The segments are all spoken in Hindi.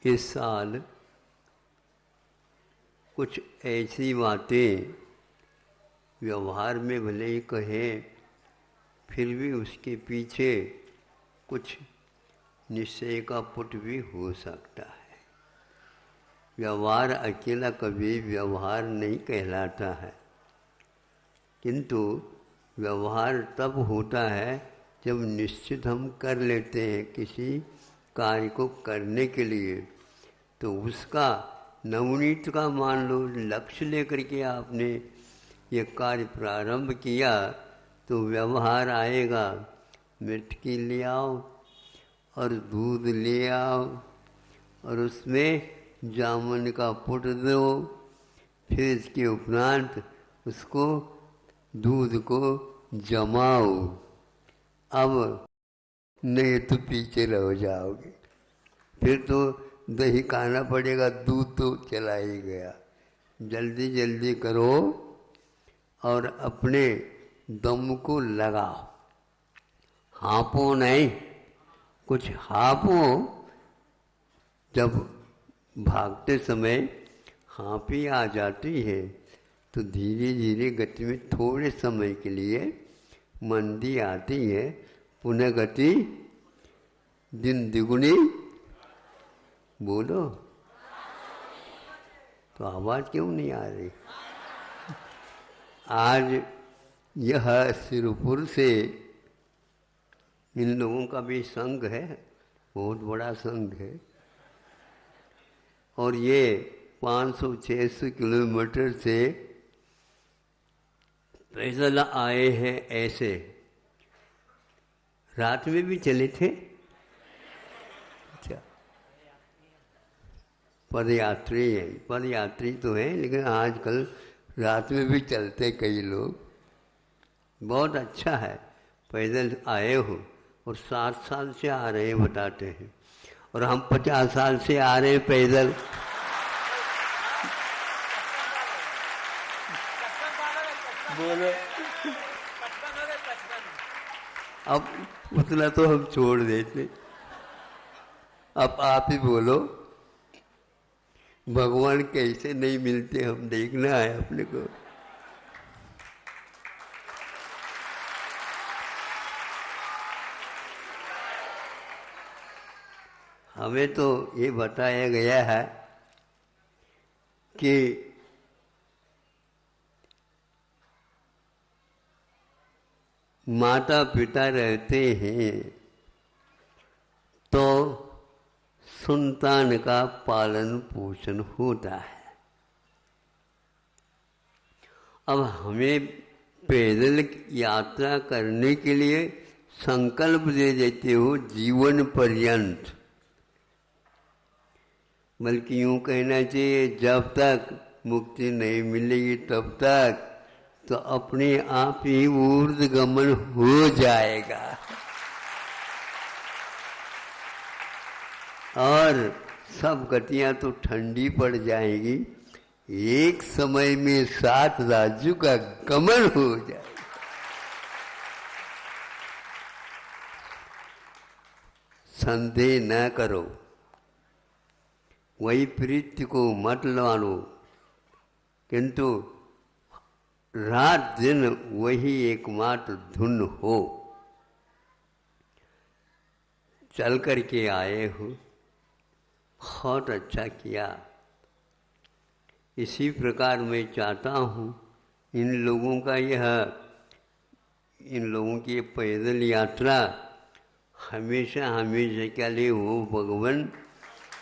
इस साल कुछ ऐसी बातें व्यवहार में भले ही कहें, फिर भी उसके पीछे कुछ निश्चय का पुट भी हो सकता है। व्यवहार अकेला कभी व्यवहार नहीं कहलाता है, किंतु व्यवहार तब होता है जब निश्चित हम कर लेते हैं किसी कार्य को करने के लिए, तो उसका नवनीत का मान लो लक्ष्य लेकर के आपने ये कार्य प्रारंभ किया, तो व्यवहार आएगा, मिर्ची ले आओ और दूध ले आओ और उसमें जामुन का पुट दो, फिर इसके उपरांत उसको दूध को जमाओ। अब नहीं तो पीछे रह जाओगे, फिर तो दही खाना पड़ेगा, दूध तो चला ही गया। जल्दी जल्दी करो और अपने दम को लगाओ, हाँपो नहीं, कुछ हाँपो। जब भागते समय हाँपी आ जाती है तो धीरे धीरे गति में थोड़े समय के लिए मंदी आती है, पुनः गति दिन द्विगुनी। बोलो, तो आवाज़ क्यों नहीं आ रही? आज यह सिरपुर से इन लोगों का भी संघ है, बहुत बड़ा संघ है, और ये 500-600 किलोमीटर से पैदल आए हैं। ऐसे रात में भी चले थे। अच्छा, पदयात्री है, पदयात्री तो है, लेकिन आजकल रात में भी चलते कई लोग। बहुत अच्छा है, पैदल आए हो और 7 साल से आ रहे हैं बताते हैं, और हम 50 साल से आ रहे हैं पैदल। बोलो, अब उतना तो हम छोड़ देते। अब आप ही बोलो, भगवान कैसे नहीं मिलते, हम देखना है अपने को। हमें तो ये बताया गया है कि माता पिता रहते हैं तो संतान का पालन पोषण होता है। अब हमें पैदल यात्रा करने के लिए संकल्प दे देते हो जीवन पर्यंत, बल्कि यूँ कहना चाहिए जब तक मुक्ति नहीं मिलेगी तब तक तो अपने आप ही ऊर्ध्वगमन हो जाएगा और सब गतियां तो ठंडी पड़ जाएगी, एक समय में 7 राज्यों का गमन हो जाएगा। संदेह न करो, वही प्रीति को मत लो, किंतु रात दिन वही एकमात्र धुन हो। चल करके आए हो, बहुत अच्छा किया। इसी प्रकार मैं चाहता हूँ इन लोगों की पैदल यात्रा हमेशा हमेशा के लिए हो भगवान।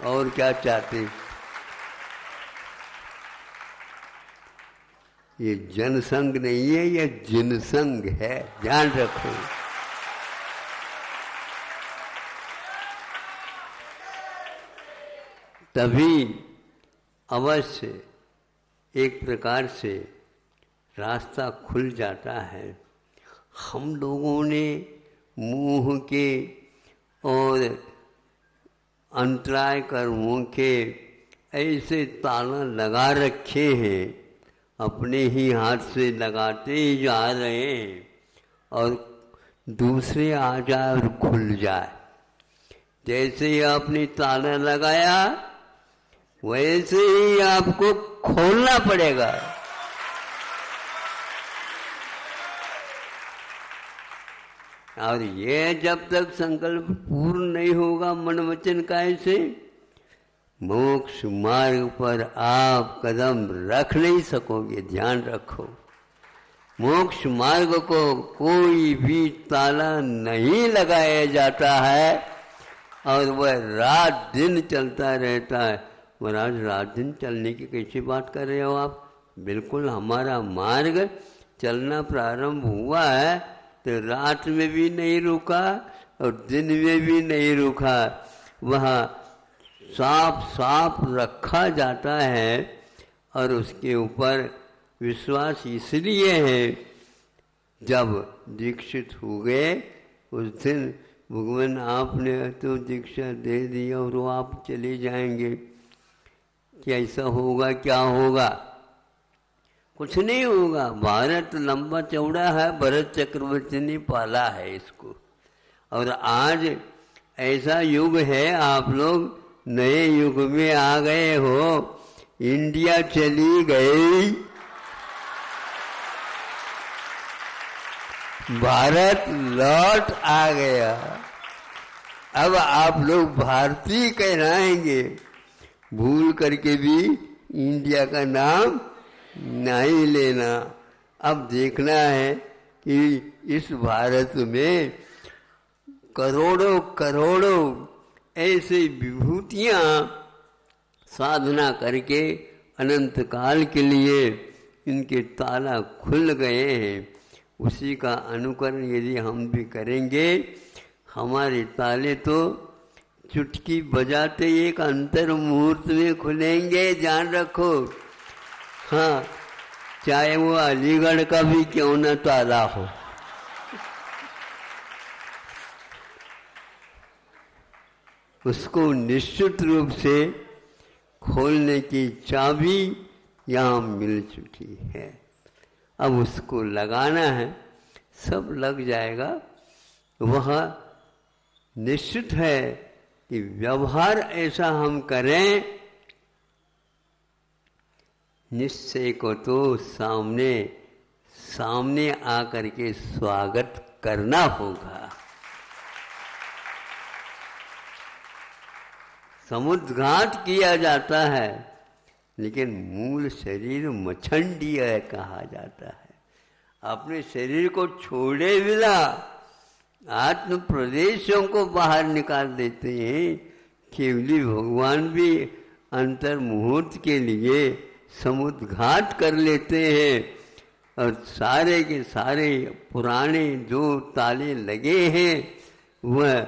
और क्या चाहते? ये जनसंघ नहीं है, ये जिनसंघ है, ध्यान रखो। तभी अवश्य एक प्रकार से रास्ता खुल जाता है। हम लोगों ने मोह के और अंतराय कर्मों के ऐसे ताला लगा रखे हैं, अपने ही हाथ से लगाते ही जा रहे हैं और दूसरे आ जाए और खुल जाए। जैसे ही आपने ताला लगाया वैसे ही आपको खोलना पड़ेगा। और ये जब तक संकल्प पूर्ण नहीं होगा मन वचन काय से, मोक्ष मार्ग पर आप कदम रख नहीं सकोगे। ध्यान रखो, मोक्ष मार्ग को कोई भी ताला नहीं लगाया जाता है और वह रात दिन चलता रहता है। महाराज रात दिन चलने की कैसी बात कर रहे हो आप? बिल्कुल, हमारा मार्ग चलना प्रारंभ हुआ है तो रात में भी नहीं रुका और दिन में भी नहीं रुका। वहाँ साफ साफ रखा जाता है और उसके ऊपर विश्वास इसलिए है, जब दीक्षित हो गए उस दिन भगवान आपने तो दीक्षा दे दी और वो आप चले जाएंगे, क्या ऐसा होगा? क्या होगा? कुछ नहीं होगा। भारत लंबा चौड़ा है, भरत चक्रवर्ती ने पाला है इसको। और आज ऐसा युग है, आप लोग नए युग में आ गए हो। इंडिया चली गई, भारत लौट आ गया। अब आप लोग भारतीय कहलाएंगे, भूल करके भी इंडिया का नाम नहीं लेना। अब देखना है कि इस भारत में करोड़ों करोड़ों ऐसे विभूतियाँ साधना करके अनंत काल के लिए इनके ताला खुल गए हैं। उसी का अनुकरण यदि हम भी करेंगे, हमारे ताले तो चुटकी बजाते एक अंतर मुहूर्त में खुलेंगे। ध्यान रखो। हाँ, चाहे वो अलीगढ़ का भी क्यों न ताला हो। उसको निश्चित रूप से खोलने की चाबी यहाँ मिल चुकी है। अब उसको लगाना है, सब लग जाएगा। वह निश्चित है कि व्यवहार ऐसा हम करें, निश्चय को तो सामने सामने आकर के स्वागत करना होगा। समुद्घात किया जाता है, लेकिन मूल शरीर मछंडीय कहा जाता है। अपने शरीर को छोड़े बिना आत्म प्रदेशों को बाहर निकाल देते हैं। केवली भगवान भी अंतर मुहूर्त के लिए समुद्घात कर लेते हैं और सारे के सारे पुराने जो ताले लगे हैं वह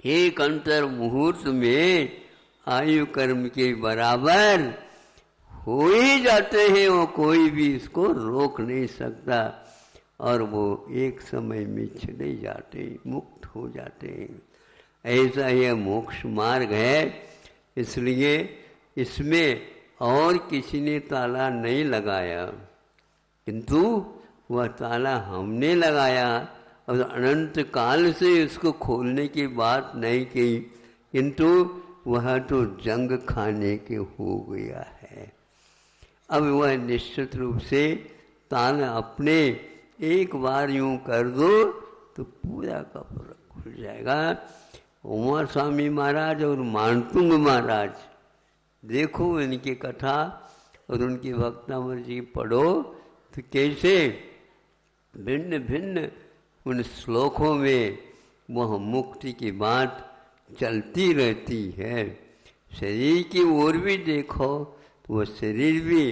एक अंतर मुहूर्त में आयु कर्म के बराबर हो ही जाते हैं। वो कोई भी इसको रोक नहीं सकता और वो एक समय में चले जाते हैं, मुक्त हो जाते हैं। ऐसा यह मोक्ष मार्ग है। इसलिए इसमें और किसी ने ताला नहीं लगाया, किंतु वह ताला हमने लगाया और अनंत काल से इसको खोलने की बात नहीं की, किंतु वह तो जंग खाने के हो गया है। अब वह निश्चित रूप से ताला अपने एक बार यूं कर दो तो पूरा का पूरा खुल जाएगा। उमा स्वामी महाराज और मानतुंग महाराज, देखो इनकी कथा और उनकी भक्तामृत जी पढ़ो तो कैसे भिन्न भिन्न उन श्लोकों में वह मुक्ति की बात चलती रहती है। शरीर की ओर भी देखो तो वह शरीर भी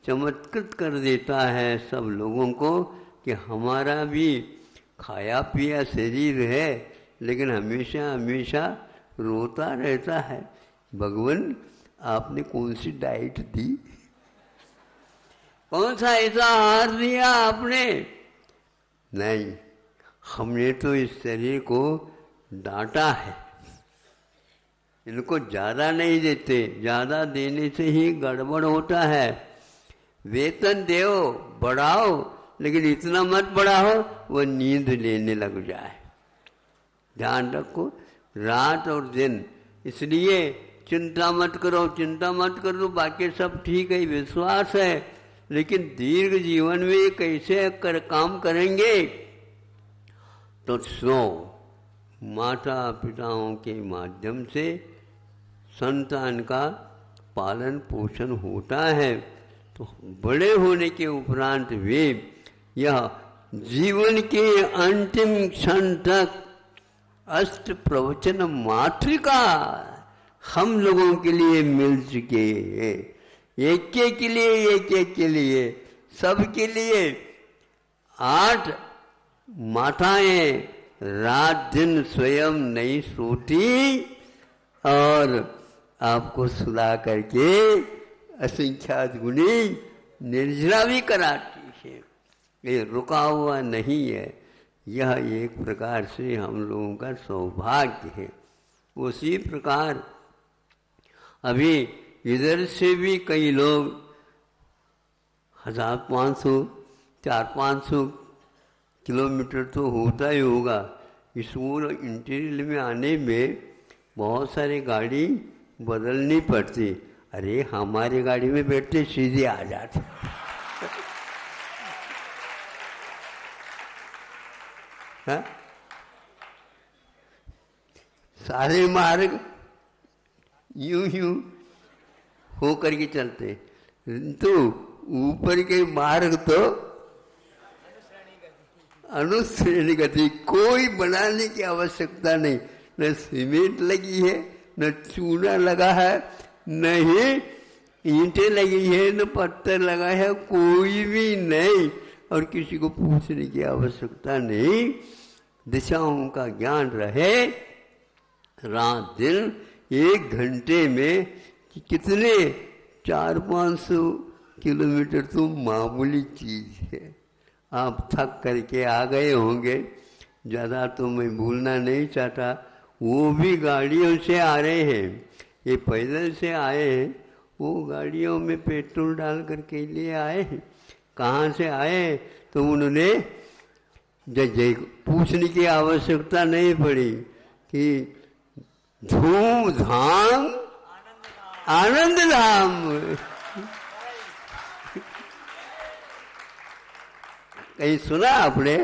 चमत्कृत कर देता है सब लोगों को कि हमारा भी खाया पिया शरीर है, लेकिन हमेशा हमेशा रोता रहता है। भगवान आपने कौन सी डाइट दी, कौन सा ऐसा आहार दिया आपने? नहीं, हमने तो इस शरीर को डांटा है, इनको ज़्यादा नहीं देते, ज़्यादा देने से ही गड़बड़ होता है। वेतन दो, बढ़ाओ, लेकिन इतना मत बढ़ाओ वो नींद लेने लग जाए। ध्यान रखो, रात और दिन। इसलिए चिंता मत करो, चिंता मत करो, बाकी सब ठीक है, विश्वास है, लेकिन दीर्घ जीवन में कैसे काम करेंगे। तो सो माता पिताओं के माध्यम से संतान का पालन पोषण होता है। तो बड़े होने के उपरांत वे यह जीवन के अंतिम क्षण तक अष्ट प्रवचन मातृका हम लोगों के लिए मिल चुके हैं। एक के लिए, एक के लिए, सबके लिए 8 माताएं रात दिन स्वयं नहीं सोती और आपको सुला करके असंख्यात गुणी निर्जरा भी कराती है। ये रुका हुआ नहीं है, यह एक प्रकार से हम लोगों का सौभाग्य है। उसी प्रकार अभी इधर से भी कई लोग 1500 400-500 किलोमीटर तो होता ही होगा। इस पूरे इंटीरियर में आने में बहुत सारी गाड़ी बदलनी पड़ती। अरे हमारी गाड़ी में बैठते सीधे आ जाते। हाँ? सारे मार्ग यूं हो करके चलते, तो ऊपर के मार्ग तो अनुश्रेणी गति, कोई बनाने की आवश्यकता नहीं। न सीमेंट लगी है, न चूना लगा है, न ही ईंटें लगी है, न पत्थर लगा है, कोई भी नहीं। और किसी को पूछने की आवश्यकता नहीं। दिशाओं का ज्ञान रहे, रात दिन 1 घंटे में कितने 400-500 किलोमीटर तो मामूली चीज है। आप थक करके आ गए होंगे, ज़्यादा तो मैं भूलना नहीं चाहता। वो भी गाड़ियों से आ रहे हैं, ये पैदल से आए हैं, वो गाड़ियों में पेट्रोल डाल करके लिए आए हैं। कहाँ से आए तो उन्होंने पूछने की आवश्यकता नहीं पड़ी कि धूमधाम आनंद धाम। कहीं सुना आपने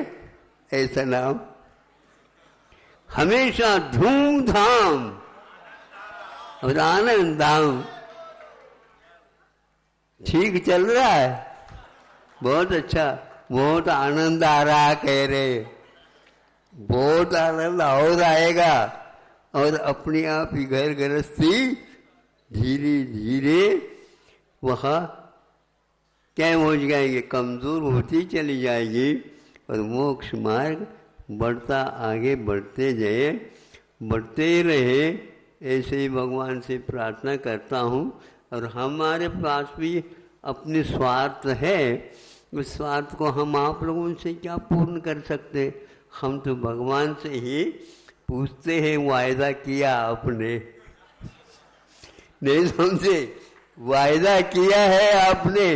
ऐसा नाम? हमेशा धूमधाम और आनंद धाम। ठीक चल रहा है, बहुत अच्छा, बहुत आनंद आ रहा है कह रहे, बहुत आनंद और आएगा। और अपने आप ही घर गृहस्थी धीरे धीरे वहाँ क्या हो जाएंगे, कमज़ोर होती चली जाएगी। और मोक्ष मार्ग बढ़ता, आगे बढ़ते जाए, बढ़ते ही रहे। ऐसे ही भगवान से प्रार्थना करता हूँ। और हमारे पास भी अपने स्वार्थ है, उस स्वार्थ को हम आप लोगों से क्या पूर्ण कर सकते? हम तो भगवान से ही पूछते हैं, वायदा किया आपने, नहीं समझे? वायदा किया है आपने,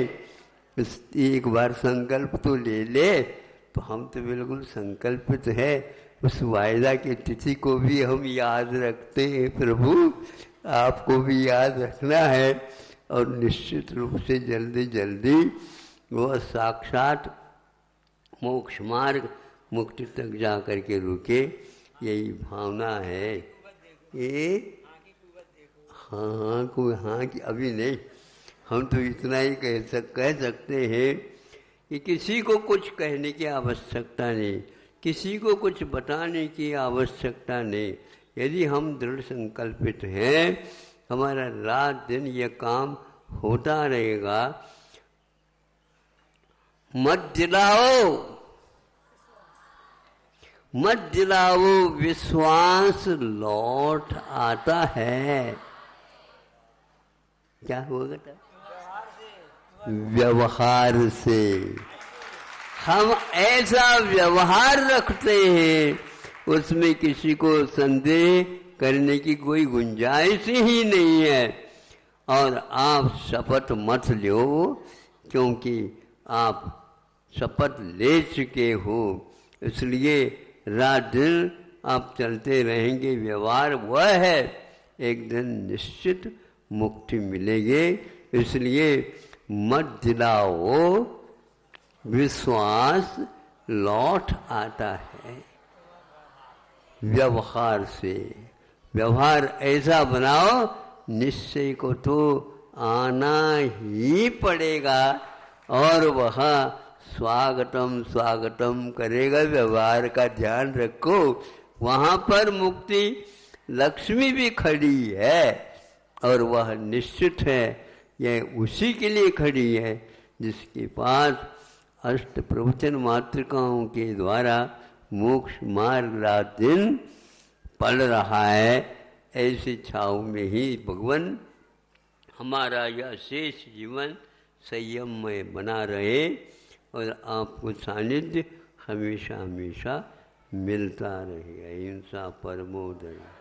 एक बार संकल्प तो ले ले। तो हम तो बिल्कुल संकल्पित है, उस वायदा की तिथि को भी हम याद रखते हैं। प्रभु आपको भी याद रखना है, और निश्चित रूप से जल्दी जल्दी वह साक्षात मोक्ष मार्ग मुक्ति तक जा कर के रुके, यही भावना है। ये हाँ कोई हाँ कि अभी नहीं, हम तो इतना ही कह सकते हैं कि किसी को कुछ कहने की आवश्यकता नहीं, किसी को कुछ बताने की आवश्यकता नहीं। यदि हम दृढ़ संकल्पित हैं, हमारा रात दिन ये काम होता रहेगा। मत दिलाओ, मत दिलाओ, विश्वास लौट आता है। क्या होगा? व्यवहार से। हम ऐसा व्यवहार रखते हैं, उसमें किसी को संदेह करने की कोई गुंजाइश ही नहीं है। और आप शपथ मत लो, क्योंकि आप शपथ ले चुके हो, इसलिए रात दिन आप चलते रहेंगे, व्यवहार वह है, एक दिन निश्चित मुक्ति मिलेगी। इसलिए मत दिलाओ, विश्वास लौट आता है व्यवहार से। व्यवहार ऐसा बनाओ, निश्चय को तो आना ही पड़ेगा और वह स्वागतम स्वागतम करेगा। व्यवहार का ध्यान रखो, वहाँ पर मुक्ति लक्ष्मी भी खड़ी है और वह निश्चित है। यह उसी के लिए खड़ी है जिसके पास अष्ट प्रवचन मातृकाओं के द्वारा मोक्ष मार्ग रात दिन पल रहा है। ऐसी छाव में ही भगवान हमारा यह शेष जीवन संयम में बना रहे और आपको सानिध्य हमेशा हमेशा मिलता रहे। अहिंसा परमो धर्म।